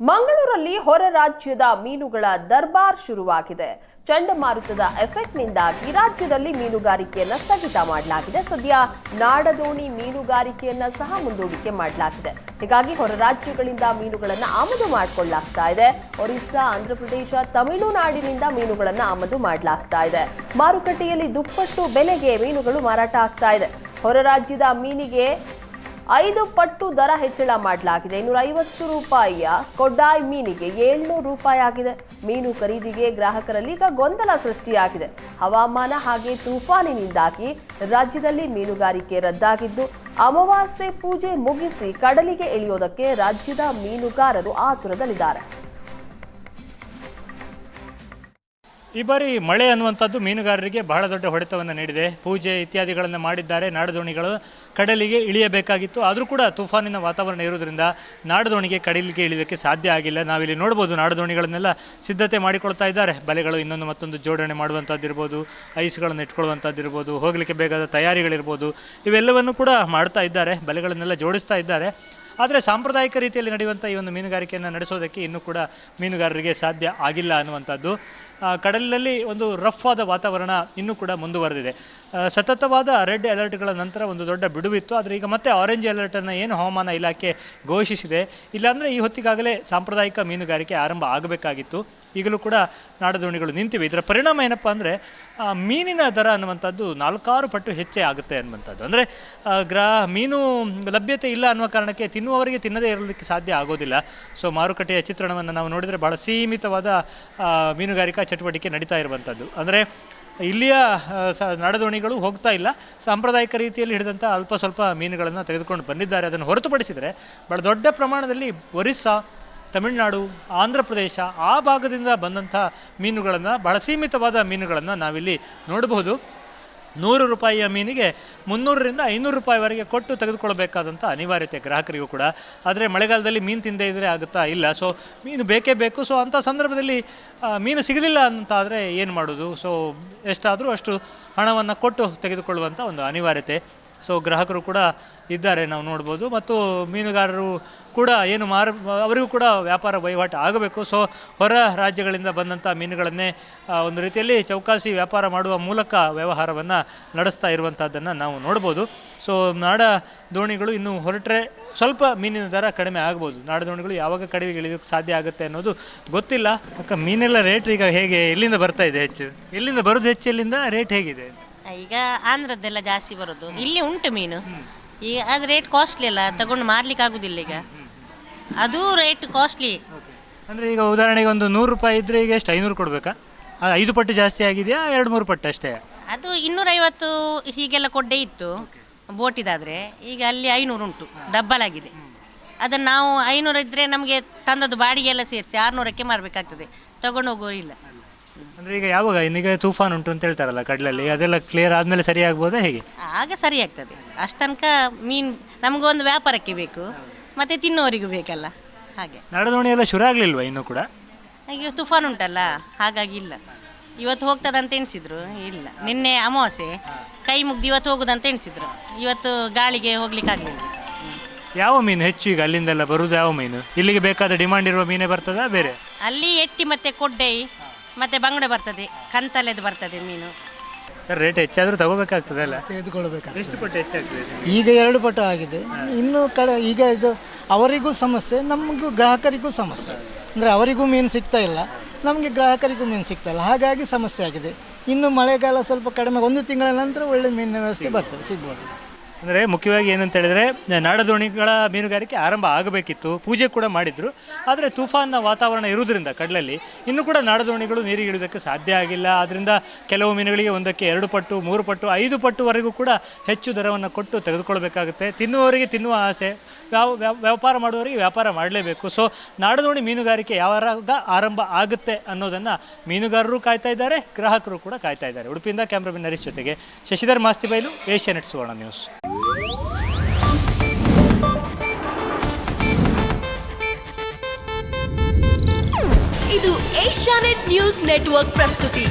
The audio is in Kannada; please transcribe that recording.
ಮಂಗಳೂರಲ್ಲಿ ಹೊರ ರಾಜ್ಯದ ಮೀನುಗಳ ದರ್ಬಾರ್ ಶುರುವಾಗಿದೆ. ಚಂಡಮಾರುತದ ಎಫೆಕ್ಟ್ನಿಂದಾಗಿ ರಾಜ್ಯದಲ್ಲಿ ಮೀನುಗಾರಿಕೆಯನ್ನು ಸ್ಥಗಿತ ಮಾಡಲಾಗಿದೆ. ಸದ್ಯ ನಾಡದೋಣಿ ಮೀನುಗಾರಿಕೆಯನ್ನ ಸಹ ಮುಂದೂಡಿಕೆ ಮಾಡಲಾಗಿದೆ. ಹೀಗಾಗಿ ಹೊರ ರಾಜ್ಯಗಳಿಂದ ಮೀನುಗಳನ್ನು ಆಮದು ಮಾಡಿಕೊಳ್ಳಲಾಗ್ತಾ ಇದೆ. ಒರಿಸ್ಸಾ, ಆಂಧ್ರಪ್ರದೇಶ, ತಮಿಳುನಾಡಿನಿಂದ ಮೀನುಗಳನ್ನು ಆಮದು ಮಾಡಲಾಗ್ತಾ ಇದೆ. ಮಾರುಕಟ್ಟೆಯಲ್ಲಿ ದುಪ್ಪಟ್ಟು ಬೆಲೆಗೆ ಮೀನುಗಳು ಮಾರಾಟ ಆಗ್ತಾ ಇದೆ. ಹೊರ ರಾಜ್ಯದ ಮೀನಿಗೆ 5 ಪಟ್ಟು ದರ ಹೆಚ್ಚಳ ಮಾಡಲಾಗಿದೆ. 250 ರೂಪಾಯಿಯ ಕೊಡ್ಡಾಯ್ ಮೀನಿಗೆ 700 ರೂಪಾಯಿ ಆಗಿದೆ. ಮೀನು ಖರೀದಿಗೆ ಗ್ರಾಹಕರಲ್ಲಿ ಈಗ ಗೊಂದಲ ಸೃಷ್ಟಿಯಾಗಿದೆ. ಹವಾಮಾನ ಹಾಗೆ ತೂಫಾನಿನಿಂದಾಗಿ ರಾಜ್ಯದಲ್ಲಿ ಮೀನುಗಾರಿಕೆ ರದ್ದಾಗಿದ್ದು, ಅಮಾವಾಸ್ಯೆ ಪೂಜೆ ಮುಗಿಸಿ ಕಡಲಿಗೆ ಇಳಿಯೋದಕ್ಕೆ ರಾಜ್ಯದ ಮೀನುಗಾರರು ಆತುರದಲ್ಲಿದ್ದಾರೆ. ಈ ಬಾರಿ ಮಳೆ ಅನ್ನುವಂಥದ್ದು ಮೀನುಗಾರರಿಗೆ ಬಹಳ ದೊಡ್ಡ ಹೊಡೆತವನ್ನು ನೀಡಿದೆ. ಪೂಜೆ ಇತ್ಯಾದಿಗಳನ್ನು ಮಾಡಿದ್ದಾರೆ. ನಾಡದೋಣಿಗಳು ಕಡಲಿಗೆ ಇಳಿಯಬೇಕಾಗಿತ್ತು. ಆದರೂ ಕೂಡ ತುಫಾನಿನ ವಾತಾವರಣ ಇರೋದ್ರಿಂದ ನಾಡದೋಣಿಗೆ ಕಡಲಿಗೆ ಇಳಿಯೋದಕ್ಕೆ ಸಾಧ್ಯ ಆಗಿಲ್ಲ. ನಾವಿಲ್ಲಿ ನೋಡ್ಬೋದು, ನಾಡದೋಣಿಗಳನ್ನೆಲ್ಲ ಸಿದ್ಧತೆ ಮಾಡಿಕೊಳ್ತಾ ಇದ್ದಾರೆ. ಬಲೆಗಳು ಇನ್ನೊಂದು ಮತ್ತೊಂದು ಜೋಡಣೆ ಮಾಡುವಂಥದ್ದಿರ್ಬೋದು, ಐಸ್ಗಳನ್ನು ಇಟ್ಕೊಳ್ಳುವಂಥದ್ದಿರ್ಬೋದು, ಹೋಗಲಿಕ್ಕೆ ಬೇಕಾದ ತಯಾರಿಗಳಿರ್ಬೋದು, ಇವೆಲ್ಲವನ್ನು ಕೂಡ ಮಾಡ್ತಾ ಇದ್ದಾರೆ. ಬಲೆಗಳನ್ನೆಲ್ಲ ಜೋಡಿಸ್ತಾ ಇದ್ದಾರೆ. ಆದರೆ ಸಾಂಪ್ರದಾಯಿಕ ರೀತಿಯಲ್ಲಿ ನಡೆಯುವಂಥ ಈ ಒಂದು ಮೀನುಗಾರಿಕೆಯನ್ನು ನಡೆಸೋದಕ್ಕೆ ಇನ್ನೂ ಕೂಡ ಮೀನುಗಾರರಿಗೆ ಸಾಧ್ಯ ಆಗಿಲ್ಲ ಅನ್ನುವಂಥದ್ದು. ಕಡಲಿನಲ್ಲಿ ಒಂದು ರಫ್ ಆದ ವಾತಾವರಣ ಇನ್ನೂ ಕೂಡ ಮುಂದುವರೆದಿದೆ. ಸತತವಾದ ರೆಡ್ ಅಲರ್ಟ್ಗಳ ನಂತರ ಒಂದು ದೊಡ್ಡ ಬಿಡುವಿತ್ತು. ಆದರೆ ಈಗ ಮತ್ತೆ ಆರೆಂಜ್ ಅಲರ್ಟನ್ನು ಏನು ಹವಾಮಾನ ಇಲಾಖೆ ಘೋಷಿಸಿದೆ, ಇಲ್ಲಾಂದರೆ ಈ ಹೊತ್ತಿಗಾಗಲೇ ಸಾಂಪ್ರದಾಯಿಕ ಮೀನುಗಾರಿಕೆ ಆರಂಭ ಆಗಬೇಕಾಗಿತ್ತು. ಈಗಲೂ ಕೂಡ ನಾಡದೋಣಿಗಳು ನಿಂತಿವೆ. ಇದರ ಪರಿಣಾಮ ಏನಪ್ಪ ಅಂದರೆ ಮೀನಿನ ದರ ಅನ್ನುವಂಥದ್ದು 4-6 ಪಟ್ಟು ಹೆಚ್ಚೇ ಆಗುತ್ತೆ ಅನ್ನುವಂಥದ್ದು. ಅಂದರೆ ಮೀನು ಲಭ್ಯತೆ ಇಲ್ಲ ಅನ್ನುವ ಕಾರಣಕ್ಕೆ ತಿನ್ನುವವರಿಗೆ ತಿನ್ನದೇ ಇರಲಿಕ್ಕೆ ಸಾಧ್ಯ ಆಗೋದಿಲ್ಲ. ಸೊ ಮಾರುಕಟ್ಟೆಯ ಚಿತ್ರಣವನ್ನು ನಾವು ನೋಡಿದರೆ ಭಾಳ ಸೀಮಿತವಾದ ಮೀನುಗಾರಿಕಾ ಚಟುವಟಿಕೆ ನಡೀತಾ ಇರುವಂಥದ್ದು. ಅಂದರೆ ಇಲ್ಲಿಯ ನಾಡದೋಣಿಗಳು ಹೋಗ್ತಾ ಇಲ್ಲ. ಸಾಂಪ್ರದಾಯಿಕ ರೀತಿಯಲ್ಲಿ ಹಿಡಿದಂಥ ಅಲ್ಪ ಸ್ವಲ್ಪ ಮೀನುಗಳನ್ನು ತೆಗೆದುಕೊಂಡು ಬಂದಿದ್ದಾರೆ. ಅದನ್ನು ಹೊರತುಪಡಿಸಿದರೆ ಭಾಳ ದೊಡ್ಡ ಪ್ರಮಾಣದಲ್ಲಿ ಒರಿಸ್ಸಾ, ತಮಿಳುನಾಡು, ಆಂಧ್ರ ಪ್ರದೇಶ ಆ ಭಾಗದಿಂದ ಬಂದಂಥ ಮೀನುಗಳನ್ನು, ಬಹಳ ಸೀಮಿತವಾದ ಮೀನುಗಳನ್ನು ನಾವಿಲ್ಲಿ ನೋಡಬಹುದು. 100 ರೂಪಾಯಿಯ ಮೀನಿಗೆ 300ರಿಂದ 500 ರೂಪಾಯಿವರೆಗೆ ಕೊಟ್ಟು ತೆಗೆದುಕೊಳ್ಬೇಕಾದಂಥ ಅನಿವಾರ್ಯತೆ ಗ್ರಾಹಕರಿಗೂ ಕೂಡ. ಆದರೆ ಮಳೆಗಾಲದಲ್ಲಿ ಮೀನು ತಿಂದೇ ಇದ್ದರೆ ಆಗುತ್ತಾ ಇಲ್ಲ. ಸೊ ಮೀನು ಬೇಕೇ ಬೇಕು. ಸೊ ಅಂಥ ಸಂದರ್ಭದಲ್ಲಿ ಮೀನು ಸಿಗಲಿಲ್ಲ ಅಂತಾದರೆ ಏನು ಮಾಡೋದು? ಸೊ ಎಷ್ಟಾದರೂ ಅಷ್ಟು ಹಣವನ್ನು ಕೊಟ್ಟು ತೆಗೆದುಕೊಳ್ಳುವಂಥ ಒಂದು ಅನಿವಾರ್ಯತೆ. ಸೊ ಗ್ರಾಹಕರು ಕೂಡ ಇದ್ದಾರೆ, ನಾವು ನೋಡ್ಬೋದು. ಮತ್ತು ಮೀನುಗಾರರು ಕೂಡ ಅವರಿಗೂ ಕೂಡ ವ್ಯಾಪಾರ ವಹಿವಾಟು ಆಗಬೇಕು. ಸೊ ಹೊರ ರಾಜ್ಯಗಳಿಂದ ಬಂದಂಥ ಮೀನುಗಳನ್ನೇ ಒಂದು ರೀತಿಯಲ್ಲಿ ಚೌಕಾಸಿ ವ್ಯಾಪಾರ ಮಾಡುವ ಮೂಲಕ ವ್ಯವಹಾರವನ್ನು ನಡೆಸ್ತಾ ಇರುವಂಥದ್ದನ್ನು ನಾವು ನೋಡ್ಬೋದು. ಸೊ ನಾಡ ದೋಣಿಗಳು ಇನ್ನು ಹೊರಟ್ರೆ ಸ್ವಲ್ಪ ಮೀನಿನ ದರ ಕಡಿಮೆ ಆಗ್ಬೋದು. ನಾಡದೋಣಿಗಳು ಯಾವಾಗ ಕಡಿಮೆ ಇಳಿಯೋಕ್ಕೆ ಸಾಧ್ಯ ಆಗುತ್ತೆ ಅನ್ನೋದು ಗೊತ್ತಿಲ್ಲ. ಯಾಕೆ ಮೀನೆಲ್ಲ ರೇಟ್ ಈಗ ಹೇಗೆ, ಎಲ್ಲಿಂದ ಬರ್ತಾ ಇದೆ ಹೆಚ್ಚು? ಎಲ್ಲಿಂದ ಬರೋದು ಹೆಚ್ಚು? ಎಲ್ಲಿಂದ ರೇಟ್ ಹೇಗಿದೆ? ಈಗ ಆಂಧ್ರದ್ದೆಲ್ಲ ಜಾಸ್ತಿ ಬರೋದು. ಇಲ್ಲಿ ಉಂಟು ಮೀನು. ಈಗ ಅದು ರೇಟ್ ಕಾಸ್ಟ್ಲಿ ಅಲ್ಲ, ತಗೊಂಡು ಮಾರ್ಲಿಕ್ಕೆ ಆಗುದಿಲ್ಲ. ಈಗ ಅದು ರೇಟ್ ಕಾಸ್ಟ್ಲಿ. ಅಂದರೆ ಈಗ ಉದಾಹರಣೆಗೆ ಒಂದು 100 ರೂಪಾಯಿ ಇದ್ದರೆ ಈಗ ಎಷ್ಟು, 500 ಕೊಡಬೇಕಾ? 5 ಪಟ್ಟು ಜಾಸ್ತಿ ಆಗಿದೆಯಾ, 2-3 ಪಟ್ಟು ಅಷ್ಟೇ? ಅದು 250 ಹೀಗೆಲ್ಲ ಕೊಡ್ಡೆ ಇತ್ತು ಬೋಟಿದಾದರೆ. ಈಗ ಅಲ್ಲಿ 500 ಉಂಟು, ಡಬ್ಬಲ್ ಆಗಿದೆ. ಅದನ್ನು ನಾವು 500 ಇದ್ದರೆ ನಮಗೆ ತಂದದ್ದು ಬಾಡಿಗೆ ಎಲ್ಲ ಸೇರಿಸಿ 600ಕ್ಕೆ ಮಾರಬೇಕಾಗ್ತದೆ. ತಗೊಂಡು ಹೋಗೋರು ಇಲ್ಲ. ಅಂದರೆ ಈಗ ಯಾವಾಗ ಇನ್ನೀಗ ತೂಫಾನ್ ಉಂಟು ಅಂತ ಹೇಳ್ತಾರಲ್ಲ ಕಡಲಲ್ಲಿ, ಅದೆಲ್ಲ ಕ್ಲಿಯರ್ ಆದಮೇಲೆ ಸರಿ ಆಗ್ಬೋದಾ ಹೇಗೆ? ಆಗ ಸರಿ ಆಗ್ತದೆ. ಅಷ್ಟು ತನಕ ಮೀನು ನಮಗೊಂದು ವ್ಯಾಪಾರಕ್ಕೆ ಬೇಕು, ಮತ್ತು ತಿನ್ನೋರಿಗೂ ಬೇಕಲ್ಲ. ಹಾಗೆ ನಾಡದೋಣಿ ಎಲ್ಲ ಶುರು ಆಗಲಿಲ್ವಾ ಇನ್ನೂ ಕೂಡ? ಈಗ ತುಫಾನ್ ಉಂಟಲ್ಲ, ಹಾಗಾಗಿ ಇಲ್ಲ. ಇವತ್ತು ಹೋಗ್ತದಂತ ಎಣಿಸಿದ್ರು, ಇಲ್ಲ. ನಿನ್ನೆ ಅಮಾವಾಸ್ಯೆ ಕೈ ಮುಗ್ದು ಇವತ್ತು ಹೋಗೋದಂತ ಎಣಿಸಿದ್ರು. ಇವತ್ತು ಗಾಳಿಗೆ ಹೋಗ್ಲಿಕ್ಕಾಗಲಿಲ್ಲ. ಯಾವ ಮೀನು ಹೆಚ್ಚು ಈಗ ಅಲ್ಲಿಂದೆಲ್ಲ ಬರುವುದು? ಯಾವ ಮೀನು ಇಲ್ಲಿಗೆ ಬೇಕಾದ ಡಿಮಾಂಡ್ ಇರುವ ಮೀನೇ ಬರ್ತದಾ ಬೇರೆ? ಅಲ್ಲಿ ಎಟ್ಟಿ ಮತ್ತು ಕೊಡ್ಡೆ ಮತ್ತು ಬಂಗುಡೆ ಬರ್ತದೆ, ಕಂತಲೆದು ಬರ್ತದೆ ಮೀನು. ಸರ್ ರೇಟ್ ಹೆಚ್ಚಾದರೂ ತಗೋಬೇಕಾಗ್ತದೆ ಅಲ್ಲ? ತೆಗೆದುಕೊಳ್ಬೇಕಾಗ್ತದೆ. ಎಷ್ಟು ಪಟ್ಟು ಹೆಚ್ಚಾಗ್ತದೆ? ಈಗ 2 ಪಟ್ಟು ಆಗಿದೆ. ಇನ್ನು ಈಗ ಇದು ಅವರಿಗೂ ಸಮಸ್ಯೆ, ನಮಗೂ ಗ್ರಾಹಕರಿಗೂ ಸಮಸ್ಯೆ. ಅಂದರೆ ಅವರಿಗೂ ಮೀನು ಸಿಗ್ತಾ ಇಲ್ಲ, ನಮಗೆ ಗ್ರಾಹಕರಿಗೂ ಮೀನು ಸಿಗ್ತಾ ಇಲ್ಲ. ಹಾಗಾಗಿ ಸಮಸ್ಯೆ ಆಗಿದೆ. ಇನ್ನು ಮಳೆಗಾಲ ಸ್ವಲ್ಪ ಕಡಿಮೆ, 1 ತಿಂಗಳ ನಂತರ ಒಳ್ಳೆ ಮೀನಿನ ವ್ಯವಸ್ಥೆ ಬರ್ತದೆ, ಸಿಗ್ಬೋದು. ಅಂದರೆ ಮುಖ್ಯವಾಗಿ ಏನಂತ ಹೇಳಿದರೆ ನಾಡದೋಣಿಗಳ ಮೀನುಗಾರಿಕೆ ಆರಂಭ ಆಗಬೇಕಿತ್ತು. ಪೂಜೆ ಕೂಡ ಮಾಡಿದರು. ಆದರೆ ತುಫಾನ್ನ ವಾತಾವರಣ ಇರುವುದರಿಂದ ಕಡಲಲ್ಲಿ ಇನ್ನೂ ಕೂಡ ನಾಡದೋಣಿಗಳು ನೀರಿಗೆ ಇಳಿಯೋದಕ್ಕೆ ಸಾಧ್ಯ ಆಗಿಲ್ಲ. ಆದ್ದರಿಂದ ಕೆಲವು ಮೀನುಗಳಿಗೆ 1ಕ್ಕೆ 2 ಪಟ್ಟು, 3 ಪಟ್ಟು, 5 ಪಟ್ಟುವರೆಗೂ ಕೂಡ ಹೆಚ್ಚು ದರವನ್ನು ಕೊಟ್ಟು ತೆಗೆದುಕೊಳ್ಬೇಕಾಗುತ್ತೆ. ತಿನ್ನುವವರಿಗೆ ತಿನ್ನುವ ಆಸೆ, ವ್ಯಾಪಾರ ಮಾಡುವವರಿಗೆ ವ್ಯಾಪಾರ ಮಾಡಲೇಬೇಕು. ಸೊ ನಾಡದೋಣಿ ಮೀನುಗಾರಿಕೆ ಯಾವಾಗ ಆರಂಭ ಆಗುತ್ತೆ ಅನ್ನೋದನ್ನು ಮೀನುಗಾರರು ಕಾಯ್ತಾ ಇದ್ದಾರೆ, ಗ್ರಾಹಕರು ಕೂಡ ಕಾಯ್ತಾ ಇದ್ದಾರೆ. ಉಡುಪಿಯಿಂದ ಕ್ಯಾಮ್ರಾಮನ್ ಹರೀಶ್ ಜೊತೆಗೆ ಶಶಿಧರ್ ಮಾಸ್ತಿಬೈಲು, ಏಷ್ಯಾನೆಟ್ ಸುವರ್ಣ ನ್ಯೂಸ್. ಇದು ಏಷ್ಯಾನೆಟ್ ನ್ಯೂಸ್ ನೆಟ್ವರ್ಕ್ ಪ್ರಸ್ತುತಿ.